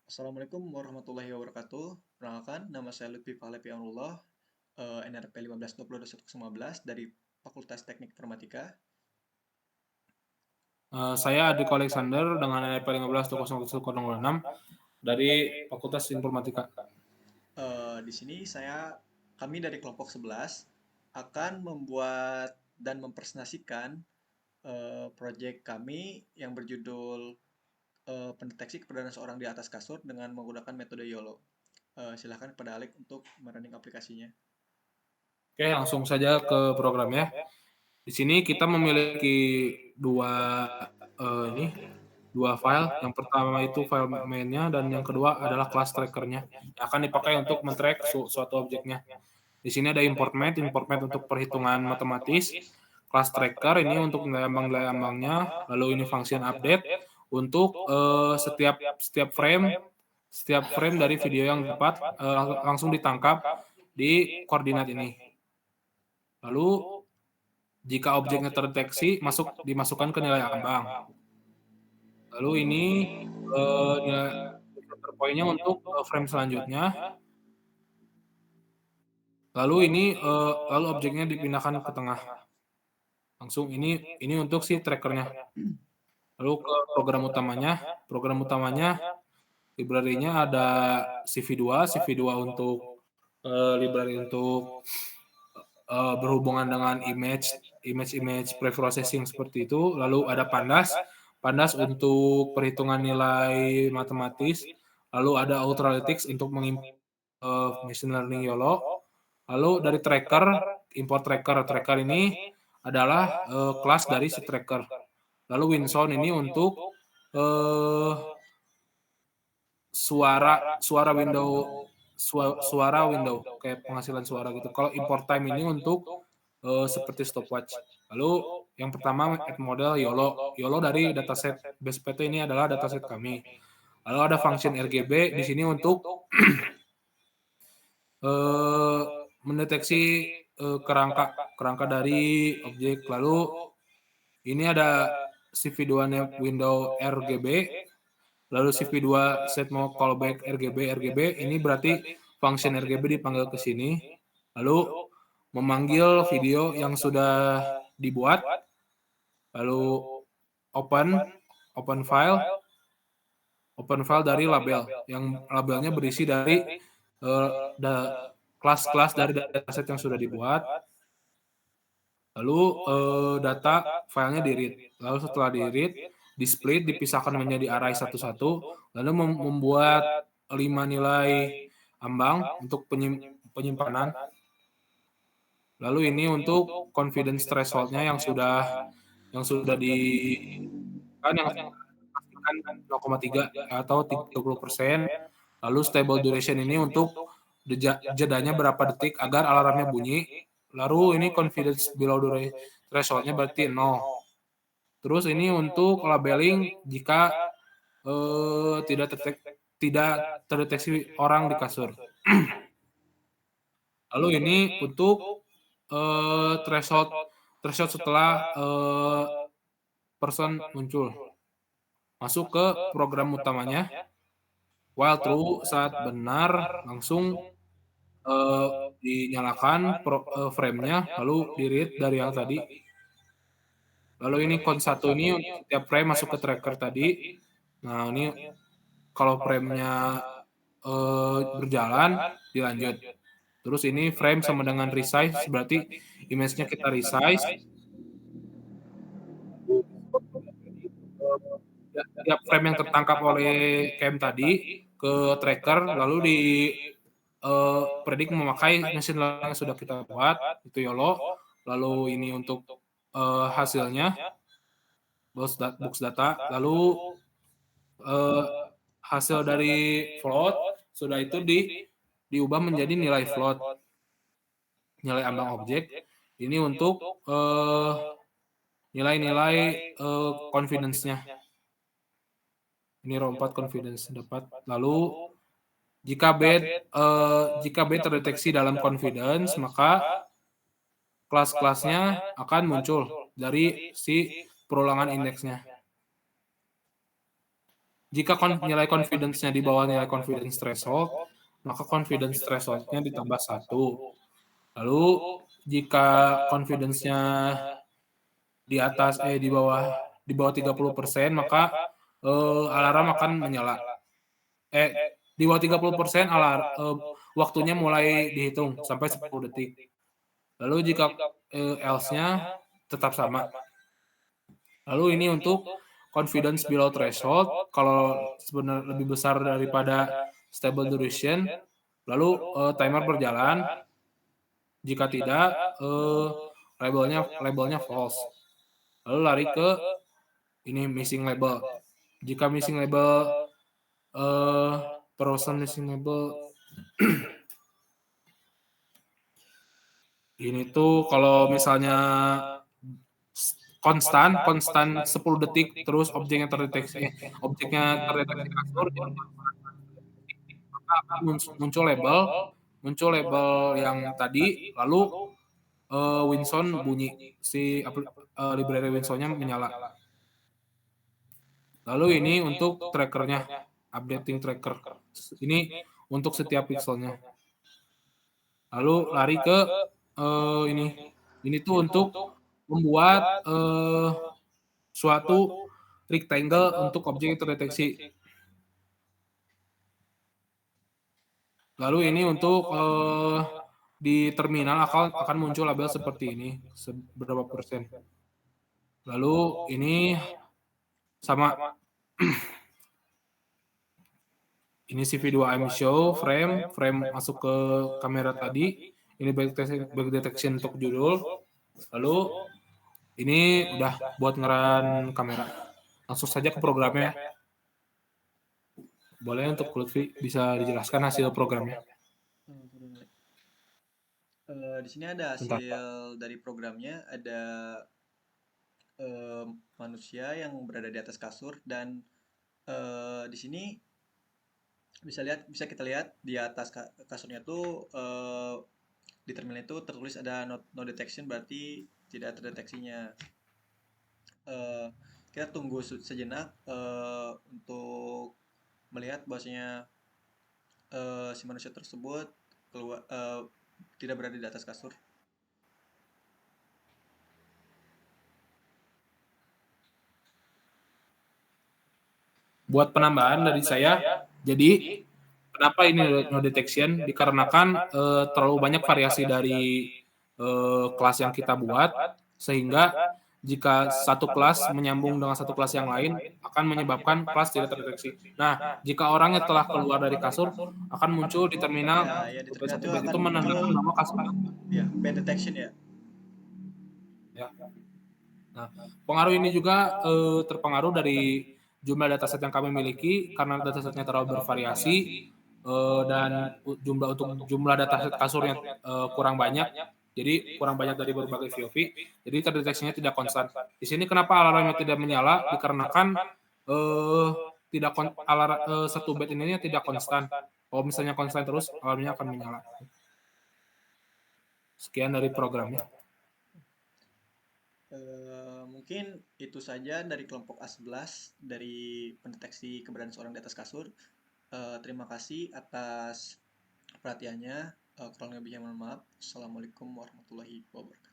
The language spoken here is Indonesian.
Assalamualaikum warahmatullahi wabarakatuh. Perkenalkan, nama saya Lutfi Fahlevi Amrullah, NRP 15202115 dari Fakultas Teknik Informatika. Saya Adiko Alexander dengan NIP 15201006 dari Fakultas Informatika. Di sini kami dari kelompok 11 akan membuat dan mempresentasikan proyek kami yang berjudul pendeteksi keberadaan seorang di atas kasur dengan menggunakan metode YOLO. Silahkan kepada Alex untuk merunning aplikasinya. Oke, langsung saja ke programnya. Di sini kita memiliki dua file. Yang pertama itu file main-nya dan yang kedua adalah class tracker-nya yang akan dipakai untuk men-track suatu objeknya. Di sini ada import math untuk perhitungan matematis, class tracker ini untuk nilai ambang-nilai ambangnya, lalu ini function update untuk setiap frame dari video yang dapat langsung ditangkap di koordinat ini. Lalu jika objeknya terdeteksi dimasukkan ke nilai ambang. Lalu ini nilai filter point-nya untuk frame selanjutnya. Lalu objeknya dipindahkan ke tengah. Langsung ini untuk si trackernya. Lalu ke program utamanya. Program utamanya library-nya ada CV2 untuk library untuk berhubungan dengan image preprocessing seperti itu. Lalu ada Pandas untuk perhitungan nilai matematis. Lalu ada Ultralytics untuk machine learning YOLO. Lalu dari import tracker ini adalah kelas dari si tracker. Lalu WinSound ini untuk suara window kayak penghasilan suara gitu. Kalau import time ini untuk seperti stopwatch. Lalu yang pertama add model YOLO. YOLO dari dataset BSPT ini adalah dataset kami. Lalu ada function RGB di sini untuk mendeteksi kerangka dari objek. Lalu ini ada CV2 window RGB. Lalu CV2 set mau callback RGB ini berarti function RGB dipanggil ke sini. Lalu memanggil video yang sudah dibuat. Lalu open file dari label yang labelnya berisi dari kelas-kelas dari dataset yang sudah dibuat. Lalu data filenya di-read. Lalu setelah di-read, di-split, dipisahkan menjadi array satu-satu, lalu membuat 5 nilai ambang untuk penyimpanan. Lalu ini untuk confidence threshold-nya yang sudah di yang pastikan 0,3 atau 30%. Lalu stable duration ini untuk jedanya berapa detik agar alarmnya bunyi. Lalu ini confidence below threshold-nya berarti 0. Terus ini untuk labeling jika tidak terdeteksi orang di kasur. Lalu ini untuk threshold setelah person muncul. Masuk ke program utamanya. While true saat benar langsung dinyalakan frame-nya, lalu di-read dari yang tadi. Lalu ini count 1 ini untuk setiap frame masuk ke tracker tadi. Nah, ini kalau frame-nya berjalan, dilanjut. Terus ini frame sama dengan resize, berarti image-nya kita resize. Tiap frame yang tertangkap oleh cam tadi ke tracker, lalu predik memakai machine learning yang sudah kita buat, itu YOLO. Lalu ini untuk hasilnya, box data. Lalu hasil dari float sudah itu diubah menjadi nilai float, nilai ambang objek. Ini untuk nilai-nilai confidence-nya. Ini row 4 confidence dapat. Lalu jika B terdeteksi dalam confidence, maka kelas-kelasnya akan muncul dari si perulangan indeksnya. Jika nilai confidence-nya di bawah nilai confidence threshold, maka confidence threshold-nya ditambah 1. Lalu jika confidence-nya di bawah 30%, maka alarm akan menyala. Di bawah 30% waktunya mulai dihitung sampai 10 detik. Lalu jika else-nya tetap sama. Lalu ini untuk confidence below threshold, kalau sebenarnya lebih besar daripada stable duration, lalu timer berjalan. Jika tidak, labelnya false. Lalu lari ke ini missing label. Jika missing label person missing label ini tuh kalau misalnya konstan 10 detik terus objeknya terdeteksi kasur, maka akan muncul label yang tadi, lalu Winson bunyi, si library Winsonnya menyala. Lalu ini untuk trackernya, updating tracker. Ini untuk setiap pixelnya. Lalu lari ke ini. Ini tuh untuk membuat suatu rectangle untuk objek yang terdeteksi. Lalu ini untuk di terminal akan muncul label seperti ini, seberapa persen. Lalu ini sama ini CV2M show frame masuk ke kamera tadi. Ini back detection untuk judul. Lalu ini udah buat ngeran kamera. Langsung saja ke programnya. Boleh untuk Lutfi bisa dijelaskan hasil programnya? Di sini ada hasil dari programnya, ada manusia yang berada di atas kasur dan di sini bisa kita lihat di atas kasurnya tuh di terminal itu tertulis ada no detection, berarti tidak terdeteksinya. Kita tunggu sejenak untuk melihat bahwasanya si manusia tersebut keluar tidak berada di atas kasur. Buat penambahan dari saya, jadi kenapa ini no detection? Dikarenakan terlalu banyak variasi dari kelas yang kita buat, sehingga jika satu kelas menyambung dengan satu kelas yang lain, akan menyebabkan kelas tidak terdeteksi. Nah, jika orangnya telah keluar dari kasur, akan muncul di terminal, Ya, di terminal itu itu akan muncul menandakan bahwa kasur. Ya, bad detection ya. Nah, pengaruh ini juga terpengaruh dari jumlah dataset yang kami miliki, karena datasetnya terlalu bervariasi dan jumlah dataset kasurnya kurang banyak, jadi kurang banyak dari berbagai VOV, jadi terdeteksinya tidak konstan. Di sini kenapa alarmnya tidak menyala? Dikarenakan satu bit ini tidak konstan. Kalau misalnya konstan terus, alarmnya akan menyala. Sekian dari programnya. Mungkin itu saja dari kelompok A11 dari pendeteksi keberadaan seorang di atas kasur. Terima kasih atas perhatiannya. Kurang lebihnya mohon maaf. Assalamualaikum warahmatullahi wabarakatuh.